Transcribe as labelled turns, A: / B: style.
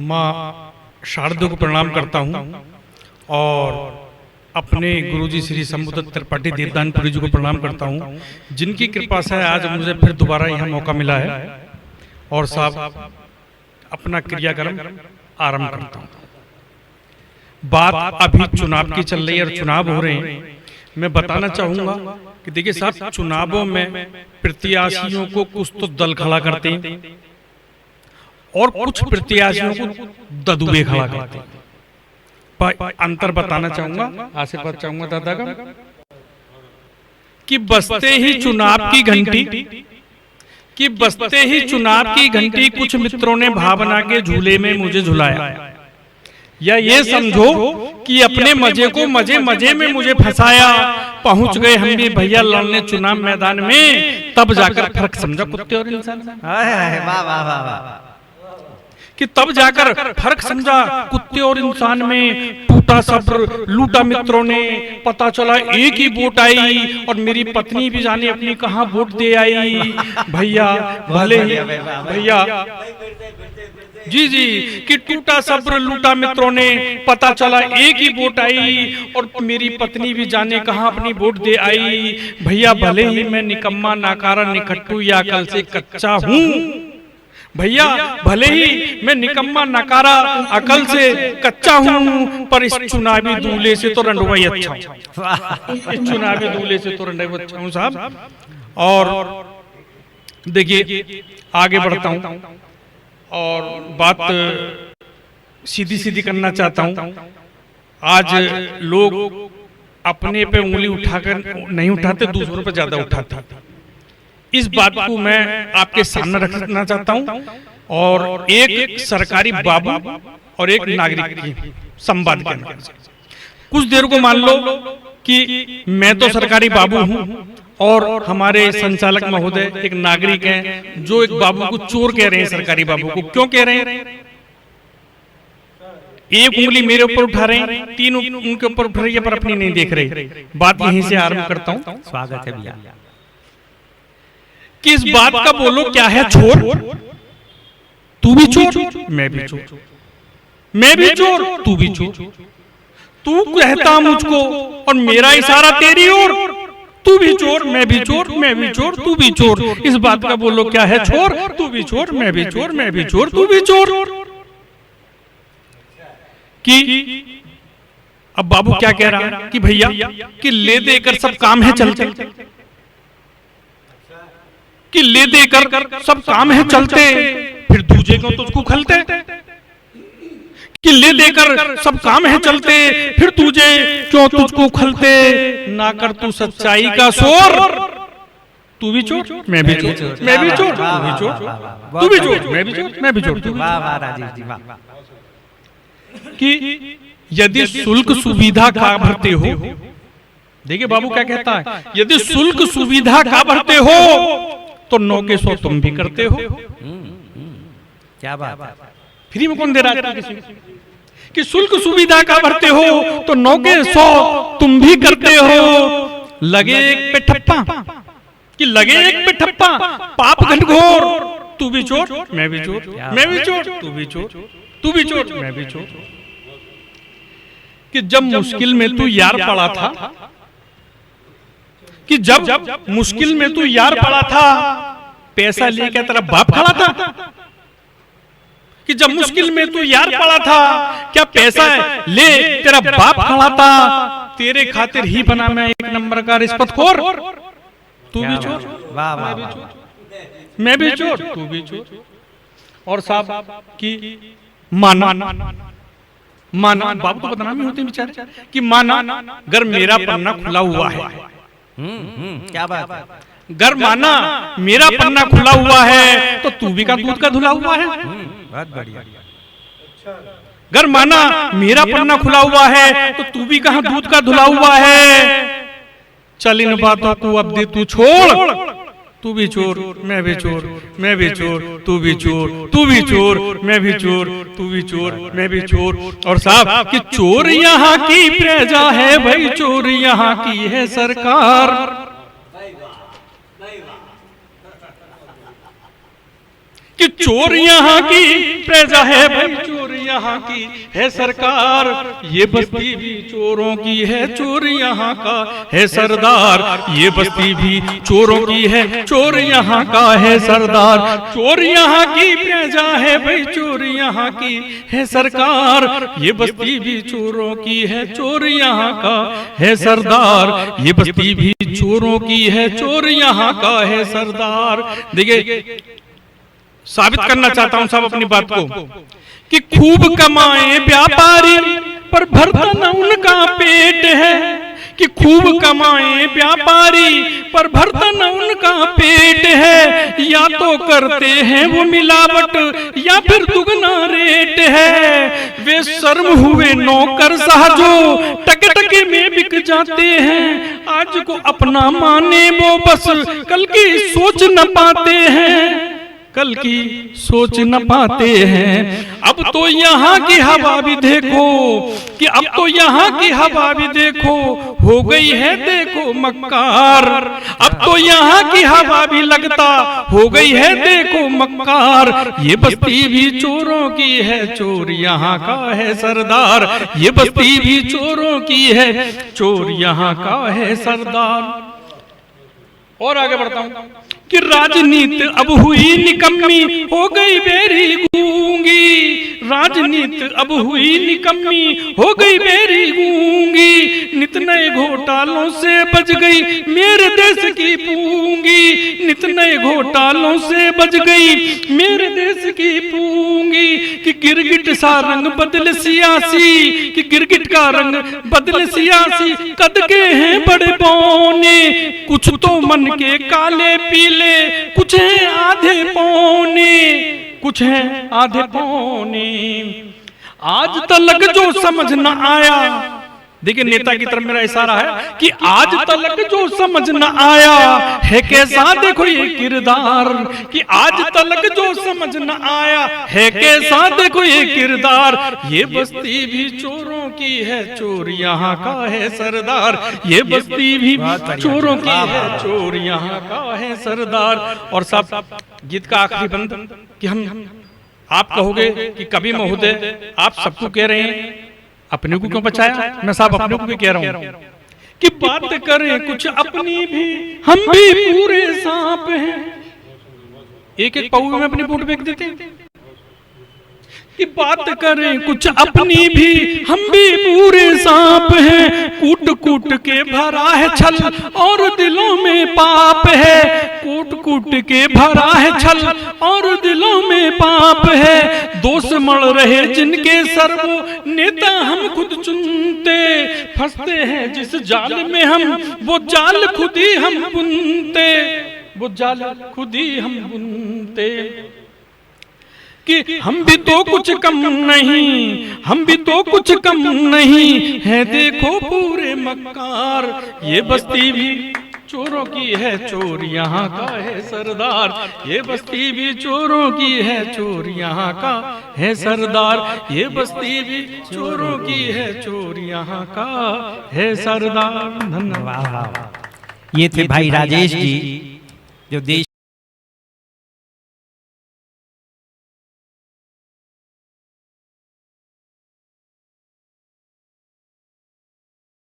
A: माँ शारदा को प्रणाम करता हूँ और अपने गुरुजी श्री शंभुदत्त त्रिपाठी देवदानपुरी जी को प्रणाम करता हूँ, जिनकी कृपा से आज मुझे फिर दोबारा यह मौका मिला है और साहब अपना क्रियाक्रम आरंभ करता हूँ। बात अभी चुनाव की चल रही है और चुनाव हो रहे हैं। मैं बताना चाहूंगा कि देखिए साहब, चुनावों में प्रत्याशियों को कुछ तो दल खड़ा करते हैं और कुछ प्रत्याशियों को ददुए खड़ा करते हैं। पर अंतर बताना चाहूंगा, आशीर्वाद चाहूंगा दादा का, कि बजते ही चुनाव की घंटी कुछ मित्रों ने भावना के झूले में मुझे झुलाया, या ये समझो कि अपने मजे को मजे में मुझे फंसाया। पहुंच गए हम भी भैया लड़ने चुनाव मैदान में, तब जाकर फर्क समझा कुत्ते और इंसान कि तब जाकर फर्क समझा कुत्ते और इंसान में। टूटा सब्र लूटा मित्रों ने, पता चला एक ही वोट आई और मेरी पत्नी भी जाने अपनी कहां वोट दे आई। भैया भले ही भैया जी कि टूटा सब्र लूटा मित्रों ने, पता चला एक ही वोट आई और मेरी पत्नी भी जाने कहां अपनी वोट दे आई। भैया भले ही मैं निकम्मा नाकारा निकट्टू या अकल से कच्चा हूं, भैया भले ही मैं निकम्मा नकारा अकल से कच्चा हूं, पर इस चुनावी दूल्हे से तो रंडवा अच्छा हूं। इस चुनावी दूल्हे से तो रंडवा अच्छा हूं साहब। और देखिए आगे बढ़ता हूं और बात सीधी करना चाहता हूं। आज लोग अपने पे उंगली उठाकर नहीं उठाते, दूसरों पे ज्यादा उठाते। इस बात को मैं आपके सामने रखना चाहता हूं और एक सरकारी बाबू और एक नागरिक की संवाद के अंदर कुछ देर को मान लो कि मैं तो सरकारी बाबू हूं और हमारे संचालक महोदय एक नागरिक हैं जो एक बाबू को चोर कह रहे हैं। सरकारी बाबू को क्यों कह रहे हैं? एक उंगली मेरे ऊपर उठा रहे हैं, तीन उनके ऊपर उठ रही है, पर अपनी नहीं देख रहे। बात यहीं से आरंभ करता हूं।
B: स्वागत है भैया।
A: किस बात का बोलो क्या है चोर? तू भी चोर, मैं भी चोर, मैं भी चोर, तू भी चोर। तू कहता मुझको और मेरा इशारा तेरी ओर, तू भी चोर, मैं भी चोर, मैं भी चोर, तू भी चोर। इस बात का बोलो क्या है चोर? तू भी चोर, मैं भी चोर, मैं भी चोर, तू भी चोर। कि अब बाबू क्या कह रहा है कि भैया कि ले देकर सब काम है चलते, कि ले देकर सब काम है चलते, फिर दूजे को तुझको खलते। कि ले देकर सब काम है चलते, फिर तुझे क्यों तुझको खलते। ना कर तू सच्चाई का शोर, तू भी चोर, मैं भी चोर, मैं भी चोर, तू भी चोर, तू भी चोर, मैं भी चोर, मैं भी चोर, तू भी चोर। कि यदि शुल्क सुविधा का भरते हो, देखिए बाबू क्या कहता है, यदि शुल्क सुविधा का भरते हो तो 9 के 100 तुम भी करते हो।
B: क्या बात है,
A: फ्री में कौन दे रहा है किसी कि शुल्क सुविधा का भरते हो तो 9 के 100 तुम भी करते हो। लगे एक पे ठप्पा, कि लगे एक पे ठप्पा, पाप घनघोर, तू भी चोर, मैं भी चोर, मैं भी चोर, तू भी चोर, तू भी चोर, मैं भी चोर। कि जब मुश्किल में तू यार पड़ा था, कि जब मुश्किल में तू यार पड़ा था, पैसा लेकर तेरा बाप खड़ा था। कि जब मुश्किल में तू यार पड़ा था, क्या पैसा ले तेरा बाप खड़ा था। तेरे खातिर ही बना मैं एक नंबर का रिश्वतखोर, तू भी चोर, मैं भी चोर, मैं भी चोर, तू भी चोर। और साहब की माना बाबू तो बदनामी होते हैं बेचारे, कि माना अगर मेरा पन्ना खुला हुआ है,
B: क्या बात है,
A: गर माना मेरा पन्ना खुला हुआ है तो तू भी का दूध का धुला हुआ है।
B: बहुत बढ़िया।
A: गर माना मेरा पन्ना खुला हुआ है तो तू भी कहां दूध का धुला हुआ है। चल इन बातों को अब दे तू छोड़, तू भी चोर, मैं भी चोर, मैं भी चोर, तू भी चोर, तू भी चोर, मैं भी चोर, तू भी चोर, मैं भी चोर। और साहब कि चोर यहाँ की प्रजा है भाई, चोर यहाँ की है सरकार। कि चोर यहाँ की प्रजा है भाई, चोर यहाँ की है सरकार, ये बस्ती भी चोरों की है, चोर यहाँ का है सरदार। ये बस्ती भी चोरों की है, चोर यहाँ का है सरदार। चोर यहाँ की प्रजा है भाई, चोर यहाँ की है सरकार। ये बस्ती भी चोरों की है, चोर यहाँ का है सरदार। ये बस्ती भी चोरों की है, चोर यहाँ का है सरदार। देखिए, साबित करना चाहता हूं साहब अपनी बात को कि खूब कमाए व्यापारी पर भरता न उनका पेट है, कि खूब कमाए व्यापारी पर भरता न उनका पेट है। या तो करते हैं वो मिलावट या फिर दुगना रेट है। वे शर्म हुए नौकर साहजो टके में बिक जाते हैं। आज को अपना माने वो बस कल की सोच न पाते हैं, कल की सोच न पाते हैं। अब तो यहाँ की हवा भी देखो, कि अब तो यहाँ की हवा भी देखो हो गई है देखो मक्कार। अब तो यहाँ की हवा भी लगता हो गई है देखो मक्कार। ये बस्ती भी चोरों की है, चोर यहाँ का है सरदार। ये बस्ती भी चोरों की है, चोर यहाँ का है सरदार। और आगे बढ़ता हूं कि राजनीति अब हुई निकम्मी, हो गई बेरी गूंगी। राजनीति अब हुई निकम्मी, हो गई बेरी गूंगी। नित नए घोटालों से बच गई मेरे देश की पूंगी। नित नए घोटालों से बच गई मेरे देश की पूंगी। कि गिरगिट सा रंग बदले सियासी, कि गिरगिट का रंग बदले सियासी। कद के हैं बड़े पौने, कुछ तो मन के काले पीले, कुछ हैं आधे पौने, कुछ हैं आधे पौने। आज तलक जो समझ न आया, देखिए नेता की तरफ मेरा इशारा है कि आज तलक जो समझ न आया है कैसा देखो ये किरदार। कि आज तलक जो समझ न आया है कैसा देखो ये किरदार। ये बस्ती भी चोरों की है, चोर यहाँ का है सरदार। ये बस्ती भी चोरों की है, चोर यहाँ का है सरदार। और सब गीत का आखिरी बंद कि हम आप कहोगे कि कवि महोदय आप सबको कह रहे हैं, अपने को क्यों बचाया? मैं साहब अपने को भी कह रहा हूं कि बात करें कुछ अपनी भी, हम भी पूरे सांप हैं। एक एक पाऊ में अपनी वोट बेच देते हैं। कि बात करें कुछ अपनी भी, हम भी पूरे सांप हैं। कूट कूट के भरा है छल और दिलों में पाप है। कूट कूट के भरा है छल और दिलों में पाप है। दोष मड़ रहे जिनके सर वो नेता हम खुद चुनते। फंसते हैं जिस जाल में हम, वो जाल खुद ही हम बुनते। वो जाल खुद ही हम बुनते। कि हम भी तो कुछ कम नहीं, हम भी तो कुछ कम नहीं है देखो पूरे मक्कार। ये बस्ती भी चोरों की है, चोर यहाँ का है सरदार। ये बस्ती भी चोरों की है, चोर यहाँ का है सरदार। ये बस्ती भी चोरों की है, चोर यहाँ का है सरदार। धन्यवाद।
B: ये थे भाई राजेश जी, जो देश